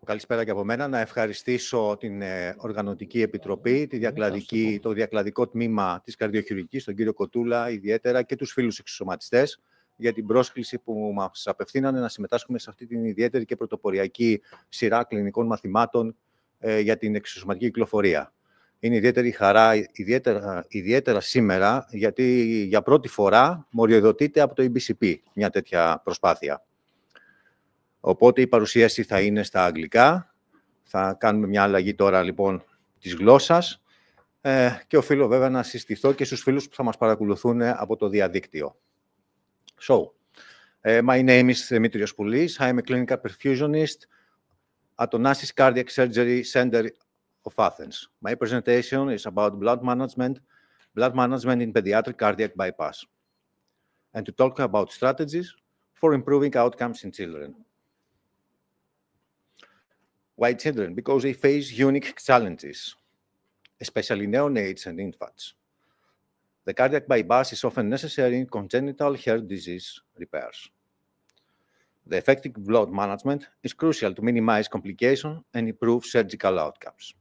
Καλησπέρα και από μένα. Να ευχαριστήσω την Οργανωτική Επιτροπή, το διακλαδικό τμήμα της καρδιοχειρουργικής, τον κύριο Κοτούλα ιδιαίτερα, και τους φίλους εξισωματιστές για την πρόσκληση που μας απευθύνανε να συμμετάσχουμε σε αυτή την ιδιαίτερη και πρωτοποριακή σειρά κλινικών μαθημάτων για την εξισωματική κυκλοφορία. Είναι ιδιαίτερη χαρά, ιδιαίτερα σήμερα, γιατί για πρώτη φορά μοριοδοτείται από το EBCP μια τέτοια προσπάθεια. Οπότε η παρουσίαση θα είναι στα αγγλικά. Θα κάνουμε μια αλλαγή τώρα, λοιπόν, της γλώσσας και οφείλω βέβαια να συστηθώ και στους φίλους που θα μας παρακολουθούν από το διαδίκτυο. So, my name is Δημήτρης Πουλής. I am a clinical perfusionist at Onassis Cardiac Surgery Center of Athens. My presentation is about blood management in pediatric cardiac bypass, and to talk about strategies for improving outcomes in children. Why children? Because they face unique challenges, especially neonates and infants. The cardiac bypass is often necessary in congenital heart disease repairs. The effective blood management is crucial to minimize complications and improve surgical outcomes.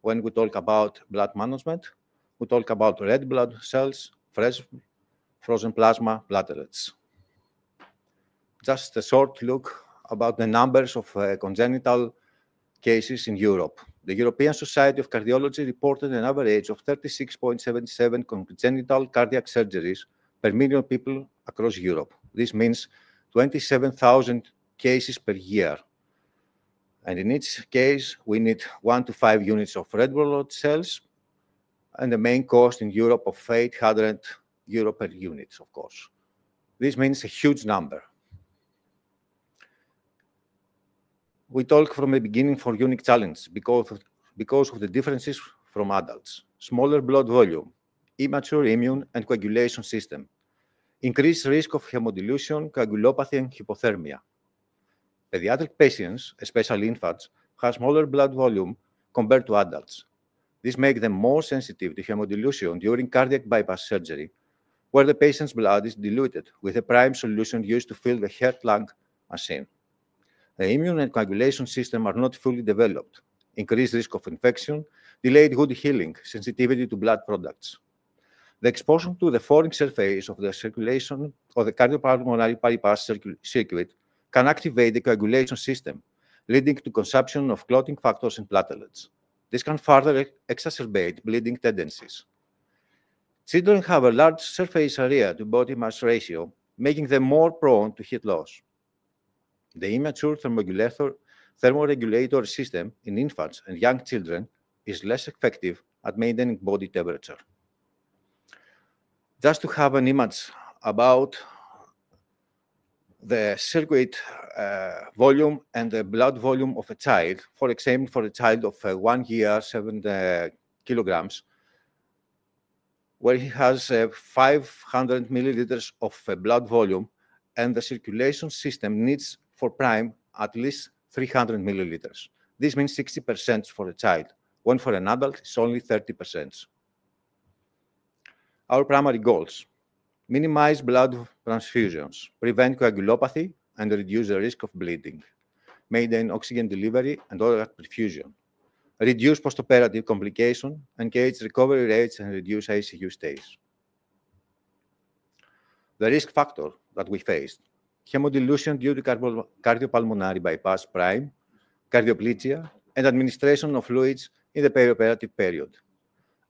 When we talk about blood management, we talk about red blood cells, frozen plasma, platelets. Just a short look about the numbers of congenital cases in Europe. The European Society of Cardiology reported an average of 36.77 congenital cardiac surgeries per million people across Europe. This means 27,000 cases per year. And in each case, we need 1 to 5 units of red blood cells, and the main cost in Europe of €800 per unit, of course. This means a huge number. We talk from the beginning for unique challenges because of the differences from adults. Smaller blood volume, immature immune and coagulation system, increased risk of hemodilution, coagulopathy, and hypothermia. Pediatric patients, especially infants, have smaller blood volume compared to adults. This makes them more sensitive to hemodilution during cardiac bypass surgery, where the patient's blood is diluted with a prime solution used to fill the heart-lung machine. The immune and coagulation system are not fully developed, increased risk of infection, delayed good healing, sensitivity to blood products. The exposure to the foreign surface of the circulation of the cardiopulmonary bypass circuit can activate the coagulation system, leading to consumption of clotting factors and platelets. This can further exacerbate bleeding tendencies. Children have a large surface area to body mass ratio, making them more prone to heat loss. The immature thermoregulator system in infants and young children is less effective at maintaining body temperature. Just to have an image about the circuit volume and the blood volume of a child, for example, for a child of 1 year, 7 kilograms, where he has 500 milliliters of blood volume, and the circulation system needs for prime at least 300 milliliters. This means 60% for a child, when for an adult it's only 30%. Our primary goals: minimize blood transfusions, prevent coagulopathy, and reduce the risk of bleeding, maintain oxygen delivery and organ perfusion, reduce postoperative complication, encourage recovery rates, and reduce ICU stays. The risk factor that we faced: hemodilution due to cardiopulmonary bypass prime, cardioplegia, and administration of fluids in the perioperative period,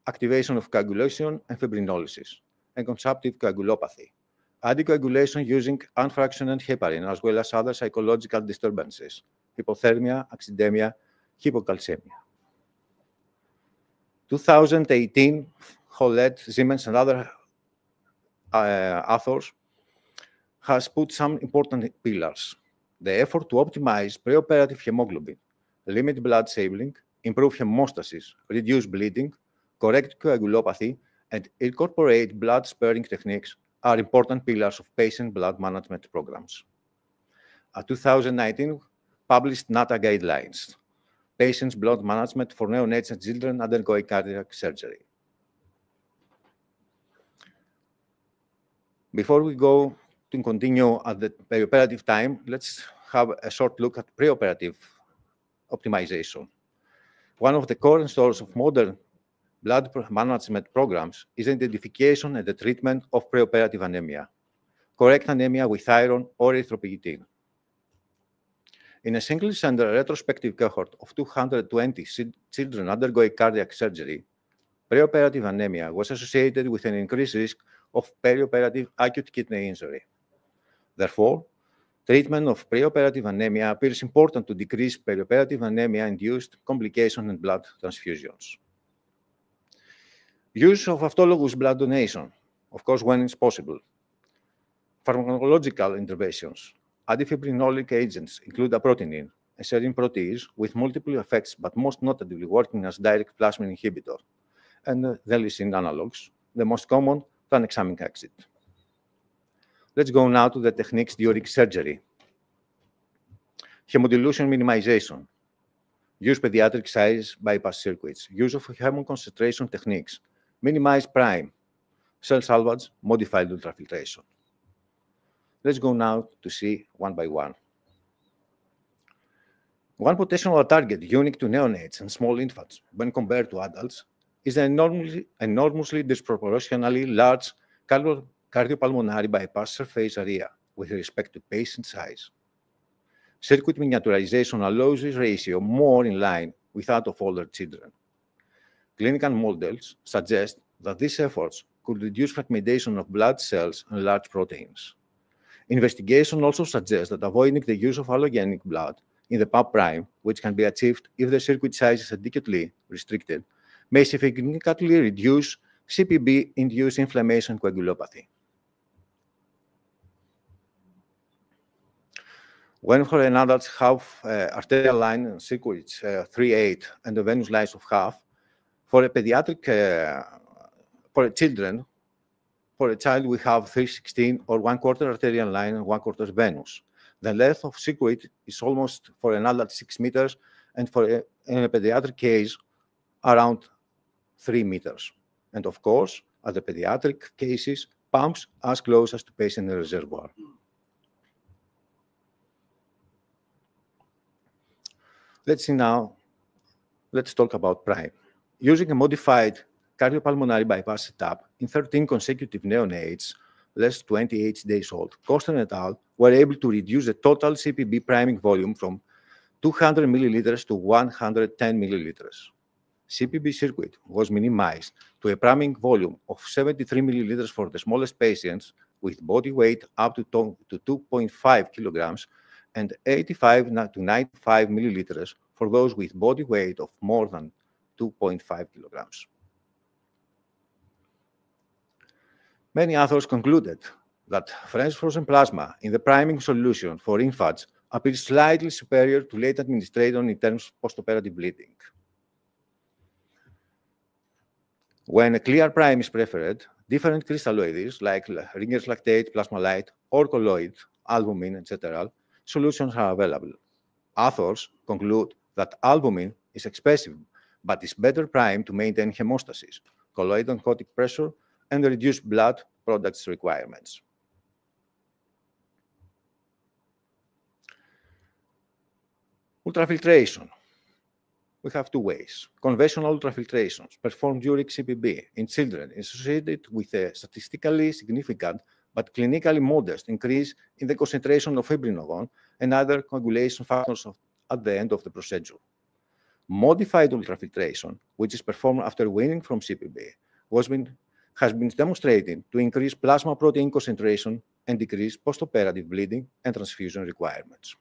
activation of coagulation and fibrinolysis, and consumptive coagulopathy, anticoagulation using unfractionated heparin, as well as other psychological disturbances, hypothermia, acidemia, hypocalcemia. 2018, Hollet, Siemens, and other authors has put some important pillars: the effort to optimize preoperative hemoglobin, limit blood sampling, improve hemostasis, reduce bleeding, correct coagulopathy, and incorporate blood-sparing techniques are important pillars of patient blood management programs. A 2019 published NATA guidelines, patients' blood management for neonates and children undergoing cardiac surgery. Before we go to continue at the perioperative time, let's have a short look at preoperative optimization. One of the cornerstones of modern blood management programs is the identification and the treatment of preoperative anemia, correct anemia with iron or erythropoietin. In a single-center retrospective cohort of 220 children undergoing cardiac surgery, preoperative anemia was associated with an increased risk of perioperative acute kidney injury. Therefore, treatment of preoperative anemia appears important to decrease perioperative anemia-induced complications and blood transfusions. Use of autologous blood donation, of course, when it's possible. Pharmacological interventions. Antifibrinolic agents include aprotinine, a serine protease with multiple effects, but most notably working as direct plasmin inhibitor, and the lysine analogs, the most common tranexamic acid. Let's go now to the techniques during surgery. Hemodilution minimization. Use pediatric size bypass circuits. Use of hemoconcentration techniques. Minimize prime. Cell salvage, modified ultrafiltration. Let's go now to see one by one. One potential target unique to neonates and small infants when compared to adults is the enormously disproportionately large cardiopulmonary bypass surface area with respect to patient size. Circuit miniaturization allows this ratio more in line with that of older children. Clinical models suggest that these efforts could reduce fragmentation of blood cells and large proteins. Investigation also suggests that avoiding the use of allogenic blood in the pap prime, which can be achieved if the circuit size is adequately restricted, may significantly reduce CPB-induced inflammation and coagulopathy. When for an adult half arterial line and circuits 3/8 and a venous lines of half, for a pediatric, for a child we have 3/16 or 1/4 arterial line and 1/4 venous. The length of circuit is almost for an adult 6 meters, and in a pediatric case around 3 meters. And of course, at the pediatric cases, pumps as close as to patient reservoir. Let's talk about prime. Using a modified cardiopulmonary bypass setup in 13 consecutive neonates, less 28 days old, Kosten et al. Were able to reduce the total CPB priming volume from 200 milliliters to 110 milliliters. CPB circuit was minimized to a priming volume of 73 milliliters for the smallest patients with body weight up to 2.5 kilograms and 85 to 95 milliliters for those with body weight of more than 2.5 kilograms. Many authors concluded that French frozen plasma in the priming solution for infants appears slightly superior to late administration in terms of postoperative bleeding. When a clear prime is preferred, different crystalloids like Ringer's lactate, plasmalite, or colloid, albumin, etc., solutions are available. Authors conclude that albumin is expensive, but is better primed to maintain hemostasis, colloid oncotic pressure, and reduce blood products requirements. Ultrafiltration. We have two ways. Conventional ultrafiltrations performed during CPB in children is associated with a statistically significant but clinically modest increase in the concentration of fibrinogen and other coagulation factors at the end of the procedure. Modified ultrafiltration, which is performed after weaning from CPB, has been demonstrated to increase plasma protein concentration and decrease postoperative bleeding and transfusion requirements.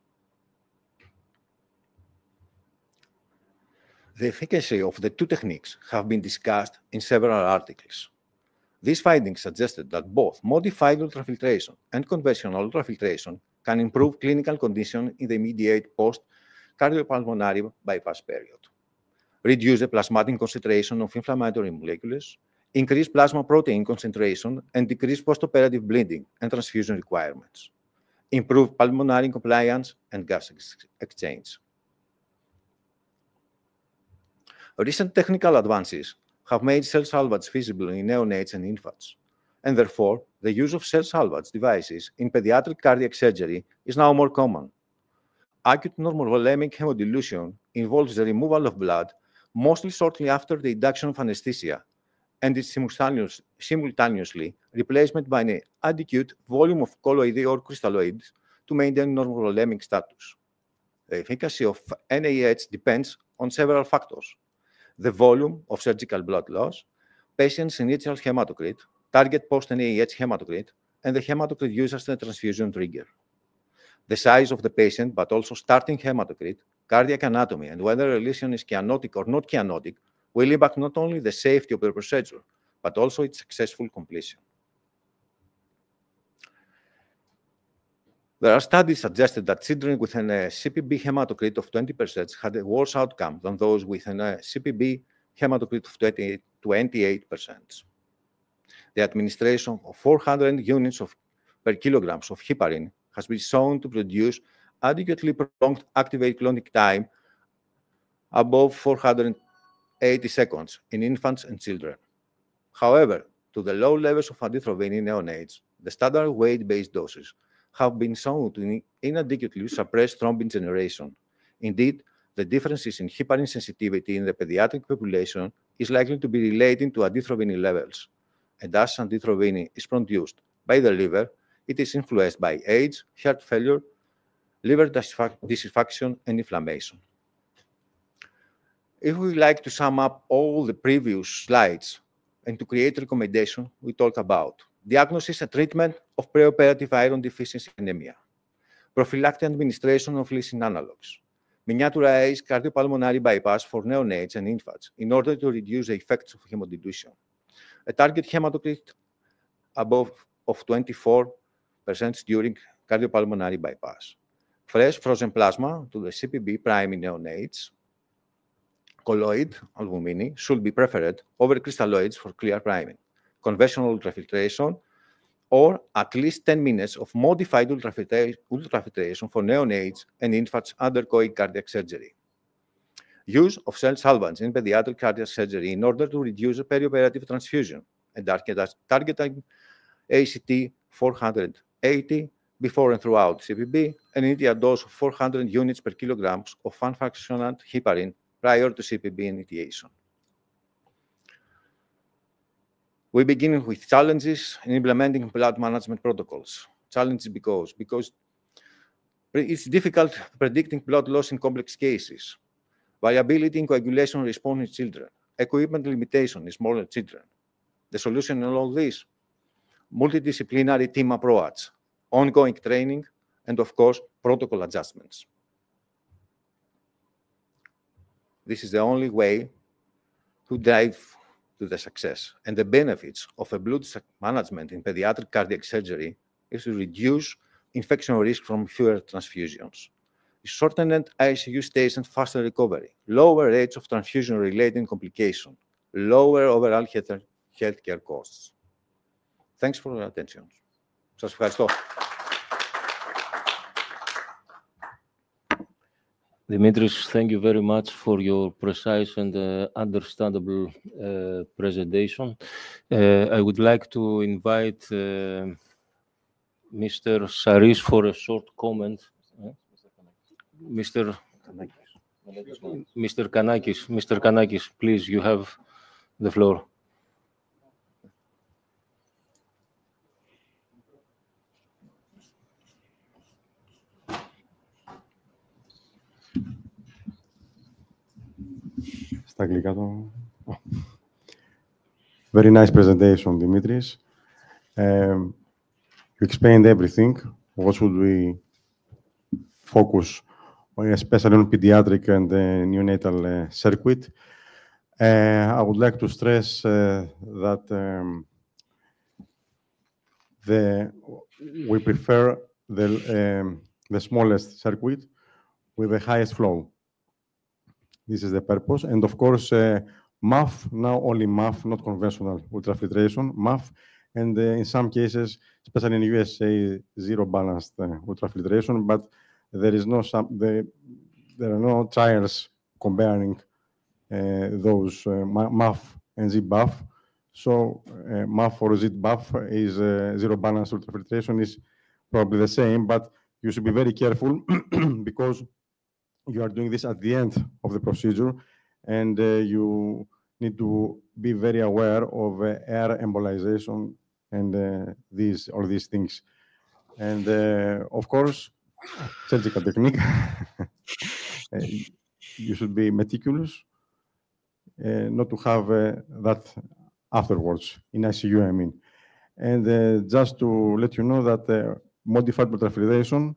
The efficacy of the two techniques have been discussed in several articles. These findings suggested that both modified ultrafiltration and conventional ultrafiltration can improve clinical condition in the immediate post-cardiopulmonary bypass period, reduce the plasmatic concentration of inflammatory molecules, increase plasma protein concentration, and decrease postoperative bleeding and transfusion requirements, improve pulmonary compliance and gas exchange. Recent technical advances have made cell salvage feasible in neonates and infants, and therefore the use of cell salvage devices in pediatric cardiac surgery is now more common. acute normovolemic hemodilution involves the removal of blood, mostly shortly after the induction of anesthesia, and is simultaneously replacement by an adequate volume of colloid or crystalloids to maintain normovolemic status. The efficacy of NaH depends on several factors: the volume of surgical blood loss, patient's initial hematocrit, target post-NaH hematocrit, and the hematocrit used as the transfusion trigger. The size of the patient, but also starting hematocrit, cardiac anatomy, and whether a lesion is cyanotic or not cyanotic will impact not only the safety of the procedure, but also its successful completion. There are studies suggested that children with an CPB hematocrit of 20% had a worse outcome than those with an CPB hematocrit of 28%. The administration of 400 units per kilograms of heparin has been shown to produce adequately prolonged activate clonic time above 480 seconds in infants and children. However, to the low levels of adithrovine in neonates, the standard weight-based doses have been shown to inadequately suppress thrombin generation. Indeed, the differences in heparin sensitivity in the pediatric population is likely to be related to adithrovine levels. And as adithrovine is produced by the liver, it is influenced by age, heart failure, liver dysfunction, and inflammation. If we like to sum up all the previous slides and to create recommendations, we talk about diagnosis and treatment of preoperative iron deficiency anemia, prophylactic administration of lysine analogs, miniaturized cardiopulmonary bypass for neonates and infants in order to reduce the effects of hemodilution, a target hematocrit above of 24% during cardiopulmonary bypass, fresh frozen plasma to the CPB prime in neonates, colloid albumini should be preferred over crystalloids for clear priming, conventional ultrafiltration, or at least 10 minutes of modified ultrafiltration for neonates and infants undergoing cardiac surgery. Use of cell salvage in pediatric cardiac surgery in order to reduce the perioperative transfusion, and targeting ACT 480 before and throughout CPB, and initial dose of 400 units per kilograms of unfractionated heparin prior to CPB initiation. We begin with challenges in implementing blood management protocols. Challenges because it's difficult predicting blood loss in complex cases, variability in coagulation response in children, equipment limitation in smaller children. The solution in all this, multidisciplinary team approach, ongoing training, and of course, protocol adjustments. This is the only way to drive to the success. And the benefits of a blood management in pediatric cardiac surgery is to reduce infection risk from fewer transfusions, shortened ICU stays and faster recovery, lower rates of transfusion-related complications, lower overall healthcare costs. Thanks for your attention. Σας ευχαριστώ. Dimitris, thank you very much for your precise and understandable presentation. I would like to invite Mr. Saris for a short comment. Mr. Kanakis, please, you have the floor. Very nice presentation, Dimitris. You explained everything. What should we focus on, especially on pediatric and neonatal circuit? I would like to stress that we prefer the smallest circuit with the highest flow. This is the purpose. And of course, MAF, now only MAF, not conventional ultrafiltration, MAF, and in some cases, especially in the USA, zero balanced ultrafiltration, but there are no trials comparing those MAF and ZBUF. So MAF or ZBUF is zero balanced ultrafiltration is probably the same, but you should be very careful because you are doing this at the end of the procedure, and you need to be very aware of air embolization and these things. And of course, surgical technique. You should be meticulous, not to have that afterwards in ICU, I mean. And just to let you know that modified blood filtration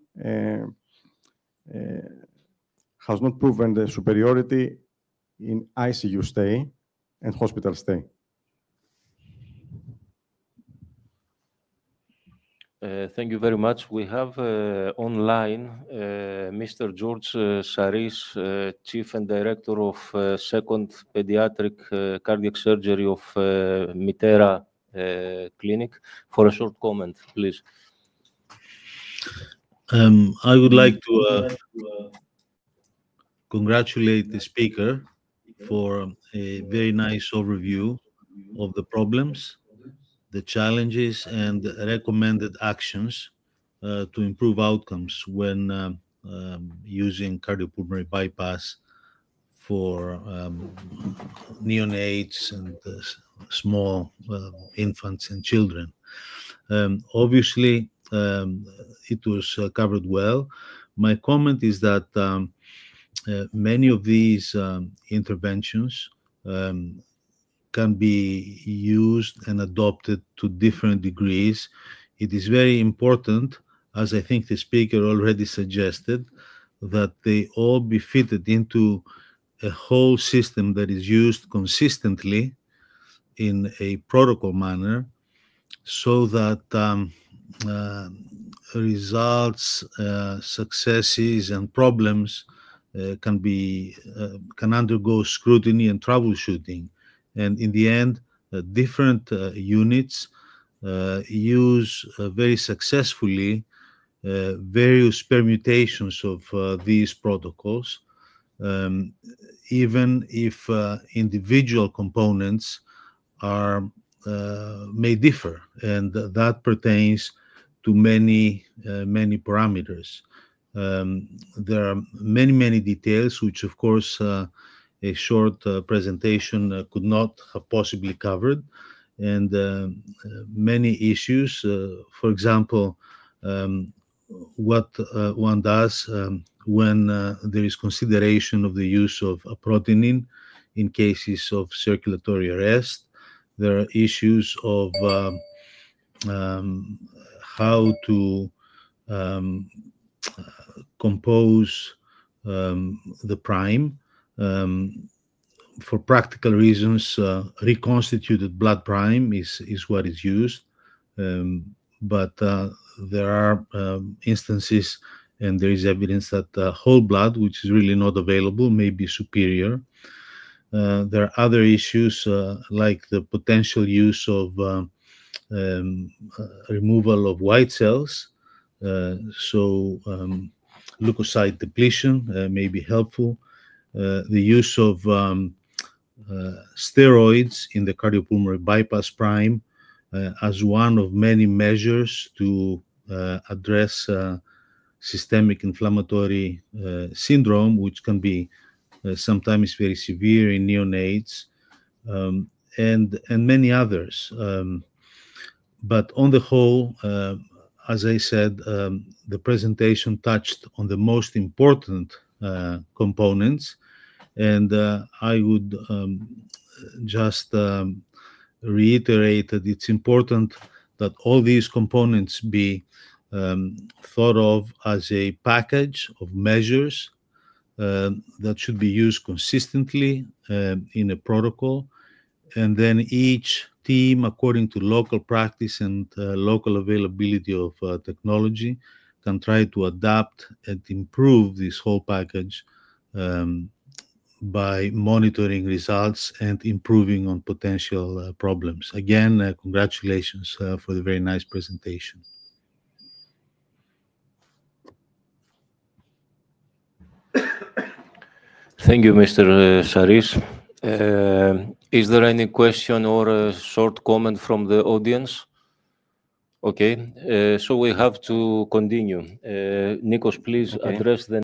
has not proven the superiority in ICU stay and hospital stay. Thank you very much. We have online Mr. George Saris, Chief and Director of Second Pediatric Cardiac Surgery of Mitera Clinic, for a short comment, please. I would like to congratulate the speaker for a very nice overview of the problems, the challenges, and recommended actions to improve outcomes when using cardiopulmonary bypass for neonates and small infants and children. Obviously, it was covered well. My comment is that many of these interventions can be used and adopted to different degrees. It is very important, as I think the speaker already suggested, that they all be fitted into a whole system that is used consistently in a protocol manner, so that results, successes, and problems can undergo scrutiny and troubleshooting. And in the end, different units use very successfully various permutations of these protocols, even if individual components may differ, and that pertains to many parameters. There are many details, which of course a short presentation could not have possibly covered, and many issues. For example, what one does when there is consideration of the use of protein in cases of circulatory arrest. There are issues of how to compose the prime. For practical reasons, reconstituted blood prime is what is used, but there are instances, and there is evidence that whole blood, which is really not available, may be superior. There are other issues like the potential use of removal of white cells, so leukocyte depletion may be helpful. The use of steroids in the cardiopulmonary bypass prime as one of many measures to address systemic inflammatory syndrome, which can be sometimes very severe in neonates, and many others. But on the whole, as I said, the presentation touched on the most important components, and I would just reiterate that it's important that all these components be thought of as a package of measures that should be used consistently in a protocol, and then each team, according to local practice and local availability of technology, can try to adapt and improve this whole package by monitoring results and improving on potential problems. Again, congratulations for the very nice presentation. Thank you, Mr. Saris. Is there any question or a short comment from the audience? Okay, so we have to continue. Nikos, please address the